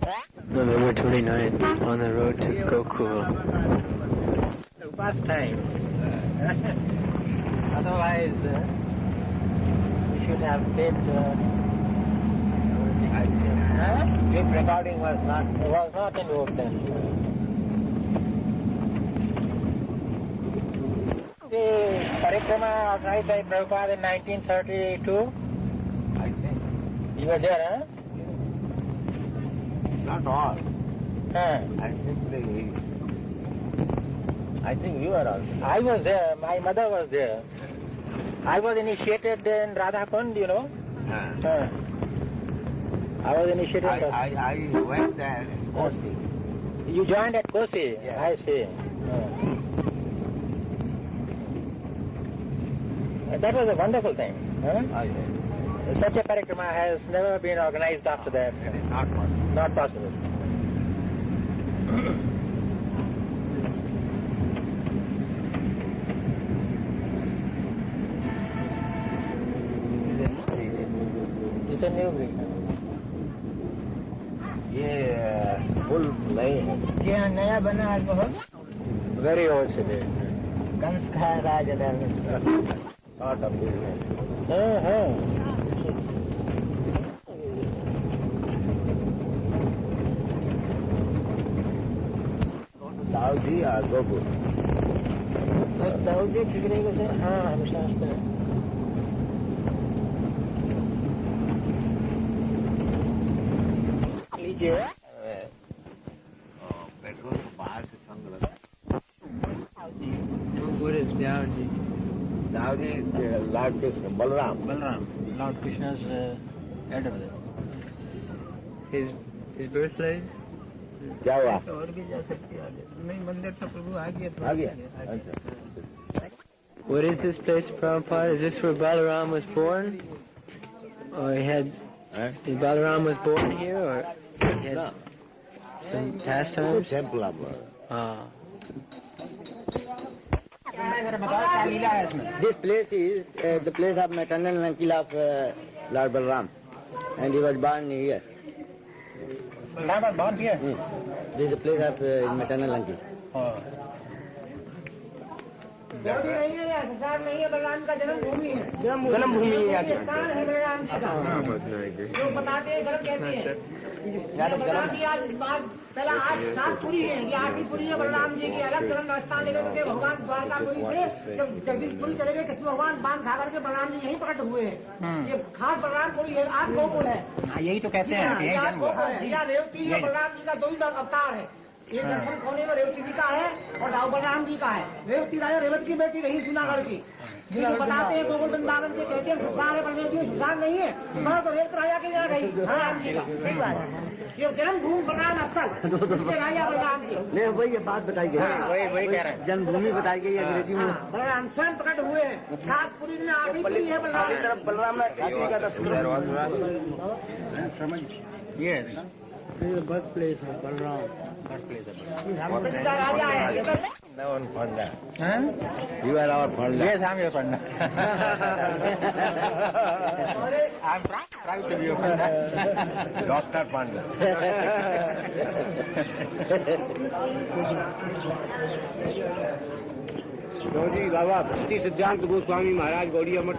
November 29th, on the road to Gokul. Past time. Otherwise, we should have paid. Tape recording was not invoked then. The Parikrama organized by Prabhupada in 1932. I think. You were there, huh? Not all. Huh. I think you are also. I was there. My mother was there. I was initiated in Radhakund, you know. Huh. I was initiated in Radhakund. I went there in Kosi. You joined at Kosi? Yeah. I see. That was a wonderful thing. Huh? Such a parikrama has never been organized after that. It is not possible. Not possible. It's a new breed. ये पुल नहीं है. Yeah, नया बना है बहुत. Very old city. Kans का राज Not a business. Daudi or Gokul? बस दाऊजी ठीक रहेगा सर. हाँ हमेशा हंसते हैं. लीजिए. पेट्रोल को बाहर से संग लगा. What is Daoji? Daudi is Lord Krishna, Balram. Balram, Lord Krishna's elder. His birthplace? क्या हुआ? और भी जा सकते हैं. नहीं मंदिर था प्रभु आ गया. आ गया. अच्छा. What is this place, Prabhupada? Is this where Balaram was born? Or Balaram was born here, or he had some pastimes? Temple of This place is the place of maternal uncle of Lord Balram, and he was born here. Balram was born here. This is the place of his maternal uncle. Balram का जन्म भूमि है. जन्म भूमि है. स्थान है बलराम का. लोग बताते हैं गलत कहते हैं. बलराम की आज बात पहला आज 7 पुरी है. ये 8वीं पुरी है बलराम जी की. अलग जन्म स्थान लेकर के भगवान द्वारकापुरी से जब जगदीशपुरी चले गए कृष्ण भगवान बांध खा करके बलराम जी यहीं प्रकट हुए हैं. ये खास बलरामपुरी है. आज गोकुल है. यही तो कहते हैं. या रेवती बलराम जी का 2 ही अवतार है. ये दर्शन खोने में रेवती जी का है और दाऊ बलराम जी का है. रेवती राजा रेवत की बेटी रही जूनागढ़ की. जिनको बताते हैं गोकुल वृंदावन से कहते हैं सुल्तान है पर सुल्तान नहीं है. तो रेवत राजा की जगह रही बलराम जी का. सही बात है. ये जन्मभूमि बलराम अक्सर राजा बलराम जी. नहीं वही ये बात बताई गई. वही कह रहे हैं. जन्मभूमि बताई गई अंग्रेजी में. बलराम स्वयं प्रकट हुए हैं. 7 पुरी में 8वीं पुरी है बलराम. बलराम ये Birth place of Balaram. राजा है. No one Panda. You are our Panda. Yes, I'm your Panda. I'm proud to be your Panda. Dr. Panda. जी बाबा भक्ति सिद्धांत गोस्वामी महाराज गौड़िया मठ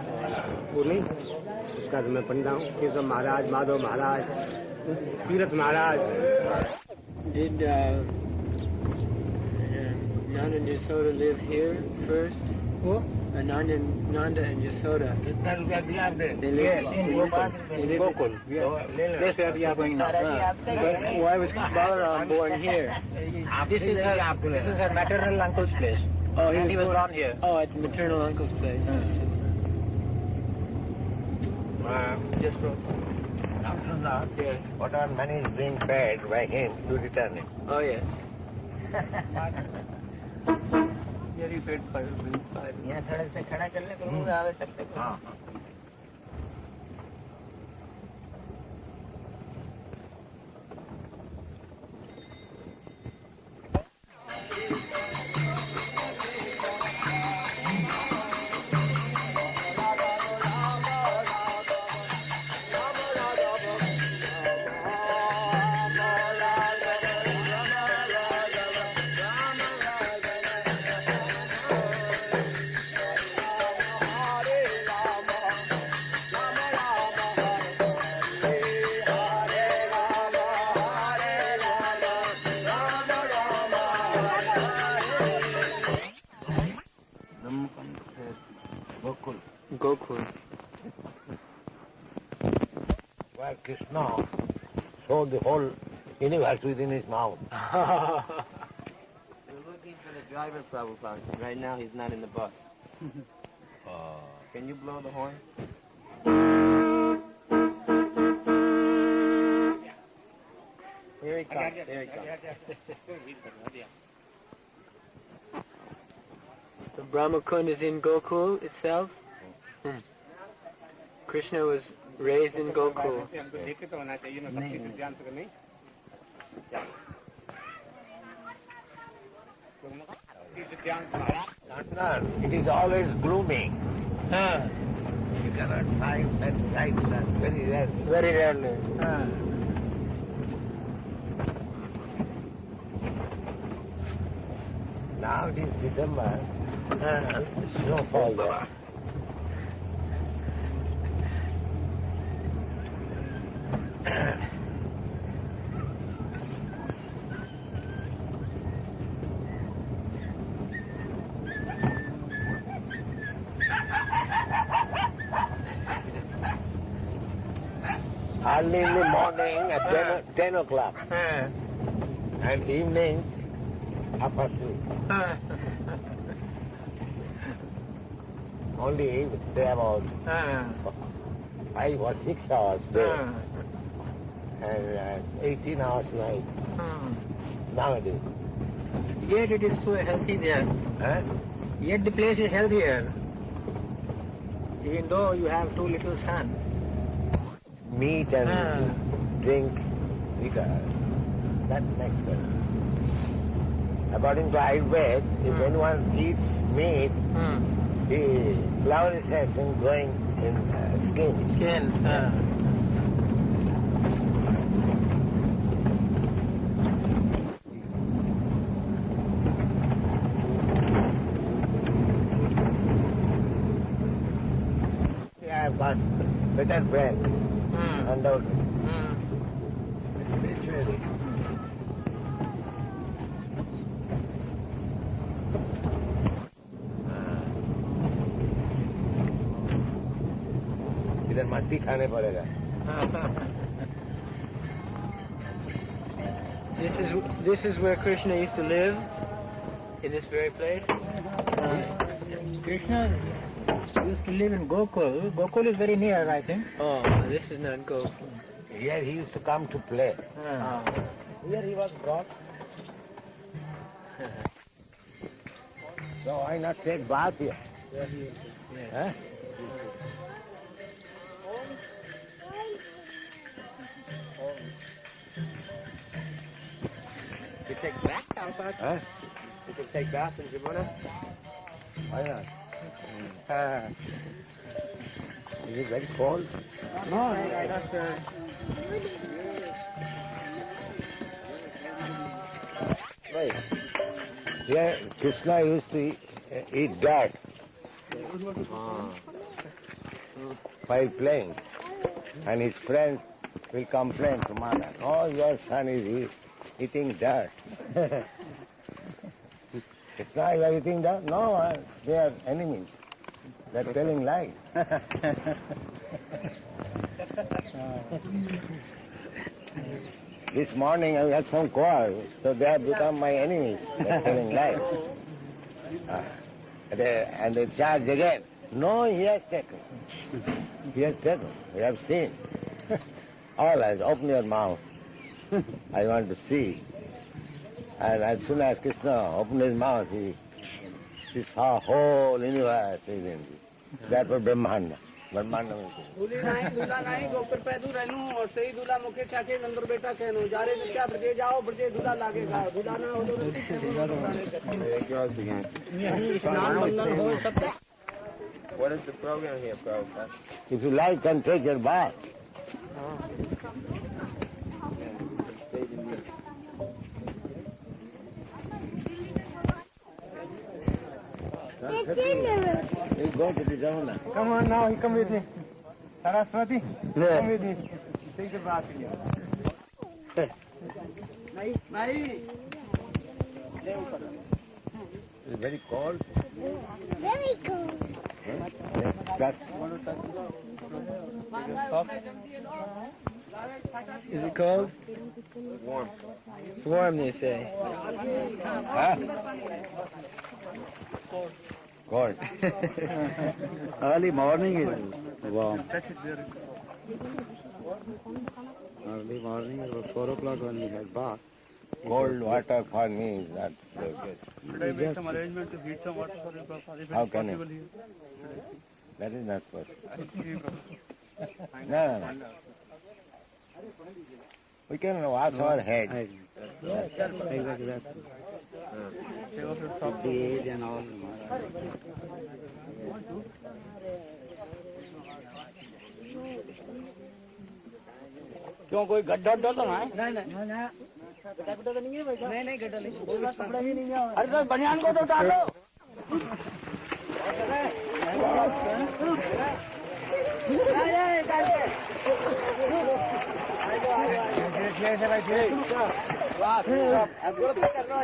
वो नहीं उसका तो मैं पंडा हूँ. केशव महाराज, माधव महाराज, तीरथ महाराज. Did Nanda and Yasoda live here first? Who? Nanda and Yasoda. कितना रुपया दिया आपने? They lived in Gokul. That's where we are going now. But why was Balaram born here? This is her maternal uncle's place. Oh, He was born here. Oh, at the maternal uncle's place. I see. Just go. After that, whatever money is being paid by him to return it. Oh, yes. Here he paid 5 rupees. यहाँ थोड़े से खड़ा कर ले प्रभु आवे तब तक. हाँ. Gokul. Where Krishna showed the whole universe within his mouth. We're looking for the driver, Prabhupada. Right now he's not in the bus. Can you blow the horn? Here he comes. Here he comes. The Brahmakund is in Gokul itself. Krishna was raised in Gokul. It is always gloomy. You cannot find such bright sun, very rare. Very rarely. Now it is December. Snowfall there. Early in the morning at 10 o'clock. And evening, 3:30. Only there about 5 or 6 hours day. And 18 hours night. Nowadays. Yet it is so healthy there. Huh? Yet the place is healthier. Even though you have too little sun. Meat and drink liquor. That makes sense. According to Ayurveda, if anyone eats meat, the fluorescence going in skin. Yeah, but better bread. Undoubtedly. Spiritually. इधर मट्टी खाने पड़ेगा. This is where Krishna used to live, in this very place. Krishna used to live in Gokul. Gokul is very near, I think. Oh, this is not Gokul. Here he used to come to play. Here he was brought. So why not take bath here? Huh? You take bath, Prabhupada? Huh? You can take bath in Jamuna? Why not? Is it very cold? No, I just... Right. Here Krishna used to eat dirt while playing. And his friends will complain to mother, oh, your son is eating dirt. Krishna, you are eating dirt? No, they are enemies. They are telling lies. This morning I had some quarrel, so they have become my enemies. They are telling lies. And they charge again. No, he has taken. He has taken. We have seen. All eyes, open your mouth. I want to see. And as soon as Krishna opened his mouth, he saw whole universe within it. That was Brahmanda. Brahmanda means दूल्हे नहीं दूल्हा नहीं गोकर पैदू रहनू और सही दूल्हा मुखे चाके another बेटा कहनो जारे में क्या ब्रजे जाओ ब्रजे दूल्हा लागे खाओ दूल्हा ना हो तो What is the program here, Prabhupada? if you like, can take your bath. You go to the Jamuna. Come on now, come with me. Saraswati, Yeah. come with me. Take the bath here. It's very cold. Very cool. Touch. Is it cold? Warm. It's warm, they say. Huh? Cold. Early morning is warm. Early morning is about 4 o'clock when we had bath. Cold water for me is not very good. Should I make some arrangement to heat some water for you, Prabhupada, if How it's can possible it? here? That is not possible. See, Prabhupada. No. We can wash our head. Exactly that. They also soft. The age and all. क्यों कोई गड्ढा डालो ना नहीं नहीं गड्ढा नहीं कपड़ा भी नहीं है अरे तो बनियान को तो डालो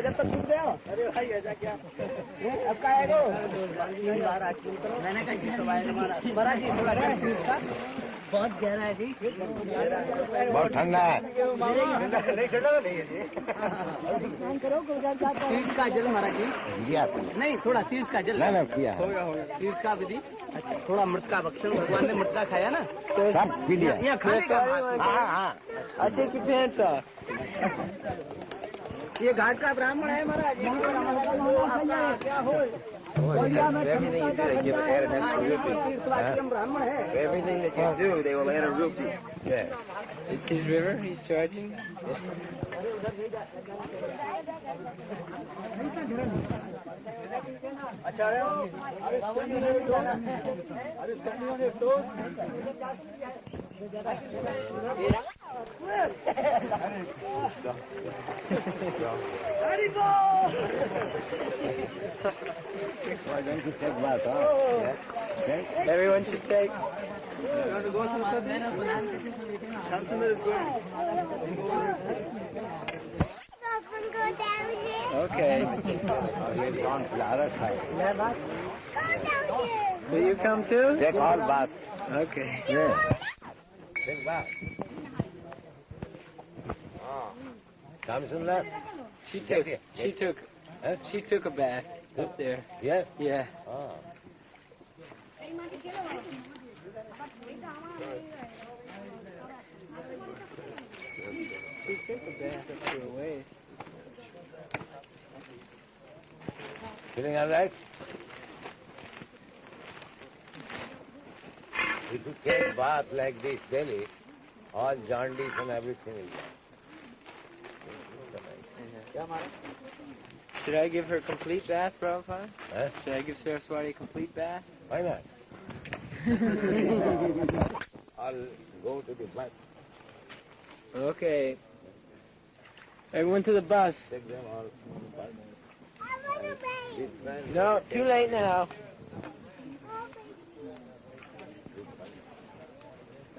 जब तक टूट गया अरे भाई ऐसा क्या अब का है मैंने कहा महाराज जी थोड़ा बहुत गहरा है जी बहुत ठंडा है। तीर्थ का जल महाराज जी दिया नहीं थोड़ा तीर्थ का जल ना किया है। तीर्थ का विधि अच्छा थोड़ा मृत का भक्षण भगवान ने मृत का खाया ना सब पी लिया। यहाँ खाने का बात। हाँ। I'll take your pants off. ये घाट का ब्राह्मण है महाराज क्या हो ब्राह्मण है Everything they can do, they will enter rupee. Yeah. It's his river. He's charging. Why don't you take bath, huh? Yes. Okay. Everyone should take. Okay. Oh, he's gone to the other side. Will you come too? Take all bath. Okay. Yeah. Take bath. Come Sundar. She took a bath up there. Yes. Yeah. Ah. She took a bath up to her waist. Feeling all right? If you take bath like this daily, all jaundice and everything is gone. Should I give her complete bath, Prabhupada? Huh? Should I give Saraswati a complete bath? Why not? I'll go to the bus. Okay. Everyone to the bus. Take them all on the bus. This man, No, too late now.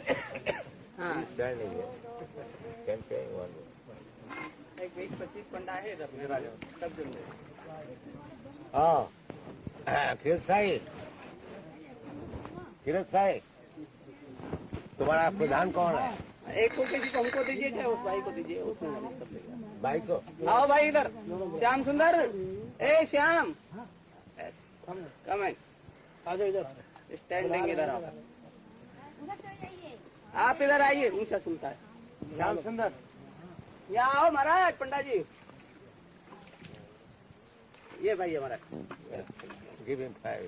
he's standing here. Campaign one. एक 20-25 पंडा है सब जन Oh. Kirat Sai. Kirat Sai. तुम्हारा प्रधान कौन है? एक को किसी को हमको दीजिए चाहे उस भाई को दीजिए उसमें सब देगा। भाई को? आओ भाई इधर श्याम सुंदर ए श्याम कम है आ जाओ इधर स्टैंड लेंगे इधर आप इधर आइए ऊंचा सुनता है श्याम सुंदर. यहाँ आओ महाराज पंडा जी ये भाई हमारा Give him 5.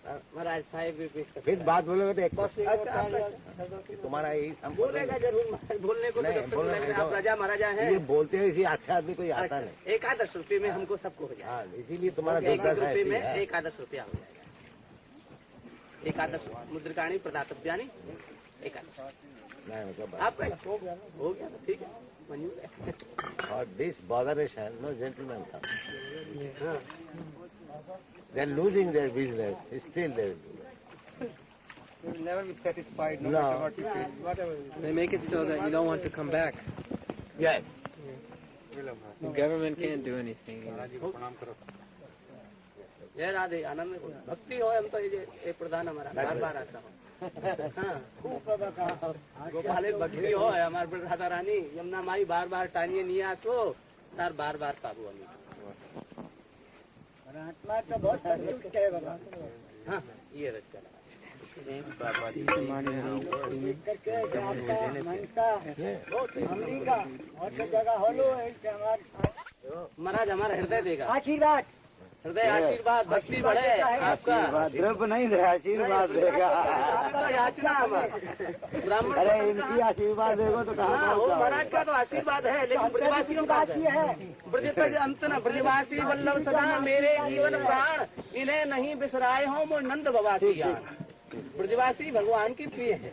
महाराज 5 रुपीज का फिर बात बोलोगे तो एक अच्छा तुम्हारा यही बोलेगा जरूर महाराज बोलने को तो नहीं, जब तक बोलने बोलेंगे, नहीं, आप राजा महाराजा हैं ये बोलते हैं इसी अच्छा आदमी कोई आता नहीं. 1-10 रुपये में हमको सबको हो जाए हाँ, इसीलिए तुम्हारा 1 दुर्दशा रुपये ऐसी में है. 1-10 रुपया हो जाएगा 1-10 मुद्रिकाणी प्रदातव्यानी 1-10 नहीं, मतलब आपका हो गया तो ठीक है मंजूर है for this botheration, no gentleman comes. They're losing their business. Still they will do that. You will never be satisfied no No. matter what you feel. Whatever. They make it so that you don't want to come back. Yes. The government can't do anything. महाराज जी को प्रणाम करो. जय राधे आनंद भक्ति हो हम तो ये प्रधान हमारा बार बार आता हो हाँ गोपाल भक्ति हो हमारे पर राधा रानी यमुना माई बार बार टानिए नहीं आतो तार बार बार पाबू हमें आत्मा तो बहुत संतुष्ट है बाबा। हाँ ये रच चला महाराज हमारा हृदय देगा आशीर्वाद हृदय आशीर्वाद भक्ति बढ़े आपका द्रव्य नहीं दे, आशीर्वाद देगा। आपका याचना हमारा ब्राह्मण अरे इनकी आशीर्वाद देगा तो हाँ कहाँ वो महाराज का तो आशीर्वाद है लेकिन ब्रजवासियों का है ब्रज तज अंत न ब्रजवासी वल्लभ सदा मेरे जीवन प्राण इन्हें नहीं बिसराए हो मोर नंद बाबा की याद ब्रजवासी भगवान की प्रिय है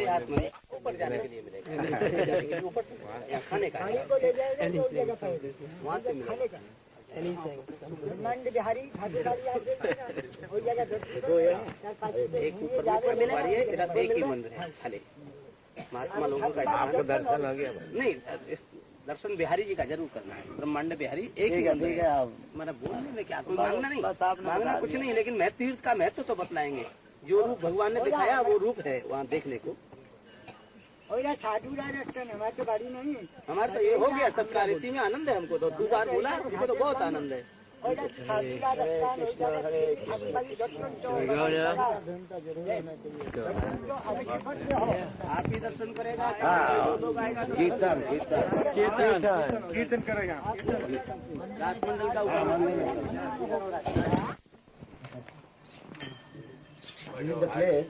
हाथ में ऊपर जाने के लिए मिलेगा ऊपर यहाँ खाने का वहाँ से मिलेगा बिहारी एक ऊपर मिलेगा इधर एक ही मंदिर है खाली महात्मा लोगों का दर्शन हो गया। नहीं दर्शन बिहारी जी का जरूर करना है ब्रह्मांड बिहारी एक ही मंदिर है मतलब बोलने में क्या कोई मांगना नहीं मांगना कुछ नहीं लेकिन मैं तीर्थ का महत्व तो बतलाएंगे जो रूप भगवान ने दिखाया वो रूप है वहाँ देखने को साधु राजस्थान हमारे तो गाड़ी नहीं है हमारा तो ये हो गया सबका इसी में आनंद है हमको तो 2 बार बोला हमको तो बहुत आनंद है आप ही दर्शन करेगा कीर्तन कीर्तन कीर्तन करेगा राजमंडल का ऊपर in the place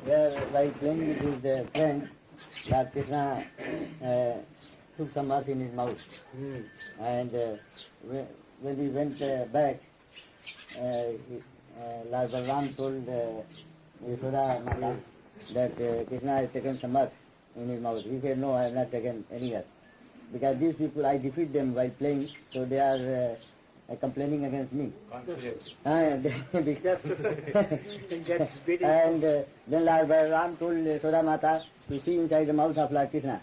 where while playing with his friend, Lord Krishna took some earth in his mouth. And when he went back, Lord Balaram told Yashoda Mata that Krishna has taken some earth in his mouth. He said, no, I have not taken any earth. Because these people, I defeat them while playing, so they are complaining against me. And then Lord Balaram told Yashoda Mata to see inside the mouth of Lord Krishna.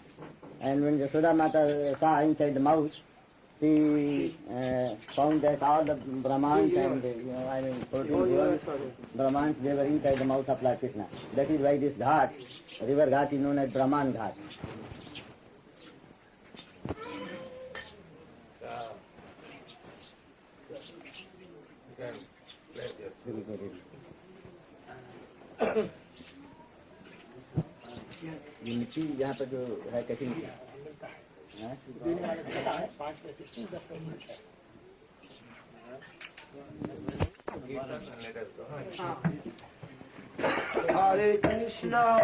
And when Yashoda Mata saw inside the mouth, she found that all the Brahmans and 14 Brahmans, they were inside the mouth of Lord Krishna. That is why this Ghat, river Ghat, is known as Brahman Ghat. ये मिट्टी यहाँ पर जो है कैसी मिट्टी Hare Krishna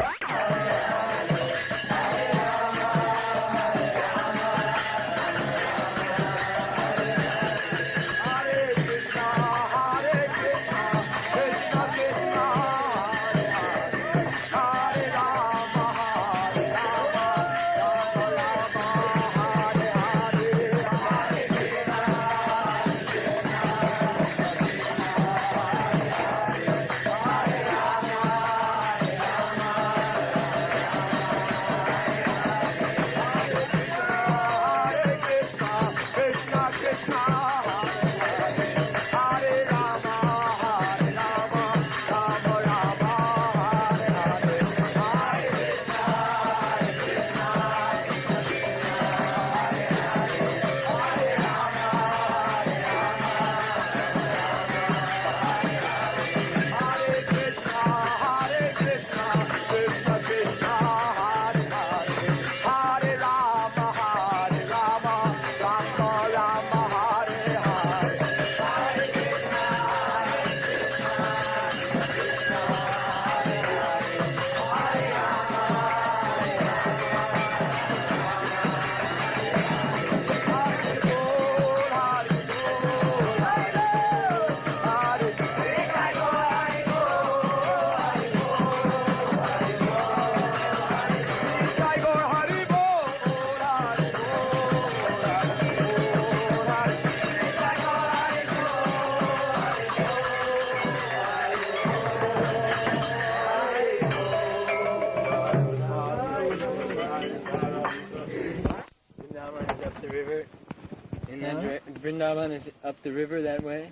Vrindavan is up the river that way?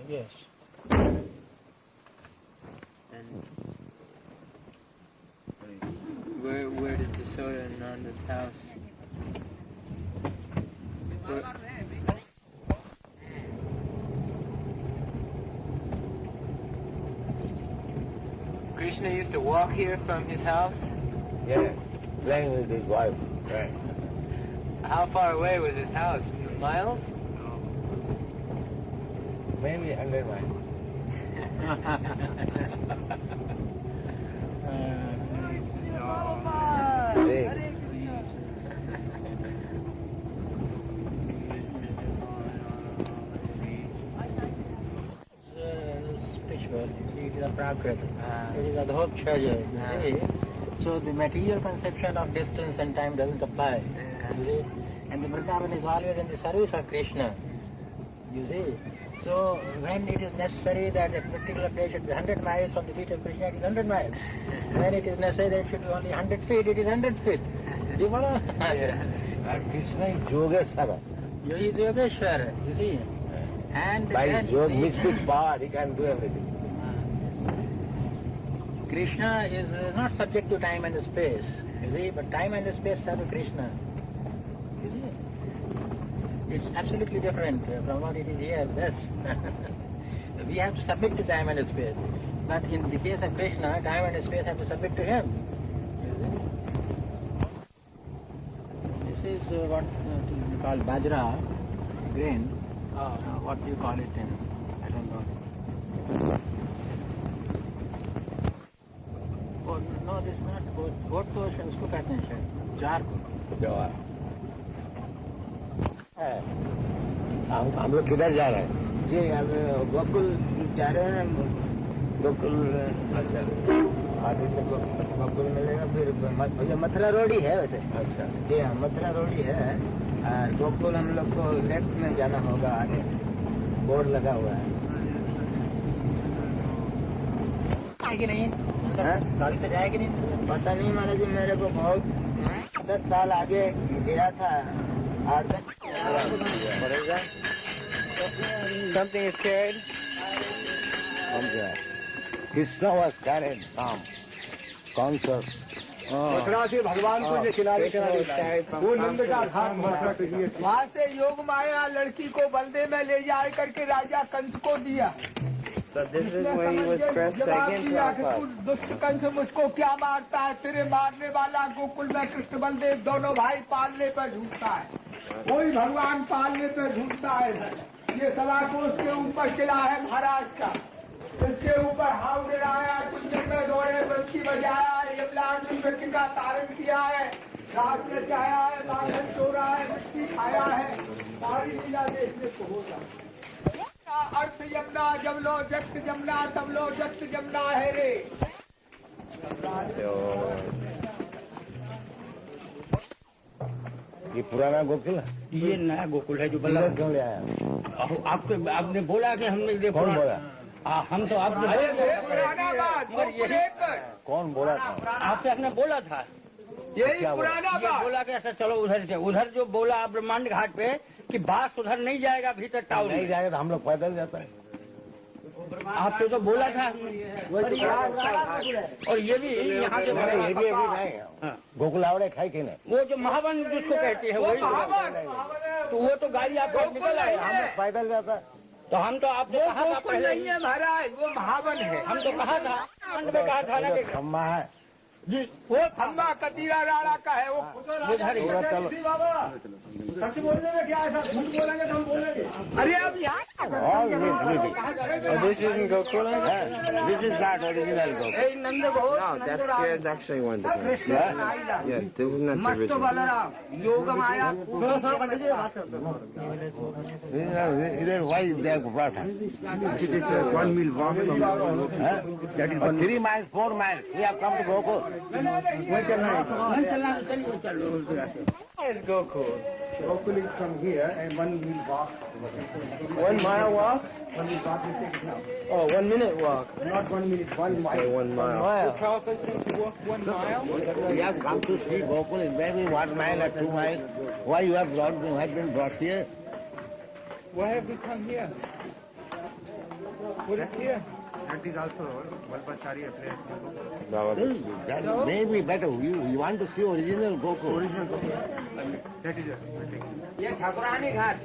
Yes. And where did Jasoda and Nanda's house? Krishna used to walk here from his house? Yeah, playing with his wife. Right. How far away was his house? Miles? Maybe 100 miles. Big. Spiritual. It is a Prakrit. It is a whole treasure. You see? So the material conception of distance and time doesn't apply. You see? And the Vrindavan is always in the service of Krishna. You see? So when it is necessary that a particular place should be 100 miles from the feet of Krishna, it is 100 miles. When it is necessary that it should be only 100 feet, it is 100 feet. Do you follow? And Krishna is Yogeshwara. He is Yogeshwara, you see. And By then, his you see, mystic power, he can do everything. Krishna is not subject to time and space, you see, but time and space serve Krishna. You see? It's absolutely different from what it is here. Yes. We have to submit to time and space. But in the case of Krishna, time and space have to submit to him. You see? This is what we call bajra, grain. What do you call it in? I don't know. Oh, no, this is not goat. Goat तो उसको कहते हैं शायद jar को. हम लोग किधर जा रहे हैं? जी अब गोकुल जा रहे हैं. गोकुल आगे से गोकुल मिलेगा, फिर मथुरा रोड ही है वैसे. अच्छा. जी हाँ, मथुरा रोड ही है. गोकुल हम लोग को लेफ्ट में जाना होगा, आगे से बोर्ड लगा हुआ है. जाएगी नहीं? गाड़ी से जाएगी नहीं? पता नहीं महाराज जी, मेरे को बहुत 10 साल आगे गया था. 8-10 Something is carried? Krishna was carried calm, conscious. Mathura से भगवान को ये किनारे किनारे वो नंद का घाट मथुरा के लिए. वहाँ से योग माया लड़की को बलदे में ले जा करके राजा कंस को दिया. So this is where he was pressed against Prabhupada. दुष्ट कंस मुझको क्या मारता है, तेरे मारने वाला गोकुल में कृष्ण बलदेव दोनों भाई पालने पर झूठता है, कोई भगवान पालने पर झूठता है. ये सवा कोष के ऊपर किला है महाराज का, इसके ऊपर हाव गिराया, कुछ में दौड़े, बंसी बजाया, यमलान मृत्यु का तारण किया है, रात में चाया है, बांधन चोरा है, मिट्टी खाया है. सारी लीला देखने को होगा. अर्थ यमुना जब लो जक्त जमुना तब लो जक्त जमुना है रे. ये पुराना गोकुल है? ये नया गोकुल है जो बल्लभ क्यों ले आया? आपने बोला कि हमने देखो. कौन बोला? हम तो आपने पुराना बात कौन बोला था? आपसे आपने बोला था. यही पुराना बात बोला कि ऐसा चलो उधर से, उधर जो बोला ब्रह्मांड घाट पे कि बास उधर नहीं जाएगा भीतर टाउन नहीं जाएगा तो हम लोग पैदल जाता है. आपसे तो बोला था. और ये भी यहाँ से ये भी नहीं गोकुल आवड़े खाई के नहीं. वो जो महावन जिसको कहते हैं वही तो वो तो गाड़ी आपको निकल आए. हम लोग पैदल जाता है. तो हम तो आपने कहा था पहले नहीं है महाराज, वो महावन है. हम तो कहा था अंत में कहा था ना कि खम्मा है जी वो खम्बा कतीरा राड़ा का है. वो चलो. सच बोलने में क्या है, झूठ बोलेंगे तो हम बोलेंगे. अरे अब यहाँ Oh, this isn't Gokula? This is not original Gokul. Nand Ghosh That's actually one of the things. Yes, this is not the मस्त original. बलराम योग माया. Why is there brought up? It is a 1 mile walk from That is 3 miles, 4 miles. We have come to Gokul. Where is Gokul? Gokul is from here and 1 mile walk. 1 mile walk? 1 mile walk we take now. Oh, 1 minute walk. Not 1 minute, 1 say mile. 1 mile. Mile. Prabhupada says to walk 1 mile. We have come to see Gokul in maybe 1 mile or 2 miles. Why you have been brought here? Why have we come here? What is here? That is also Valpachari place. That may be better. You want to see original Gokul. Original Gokul. That is it. ये ठाकुरानी घाट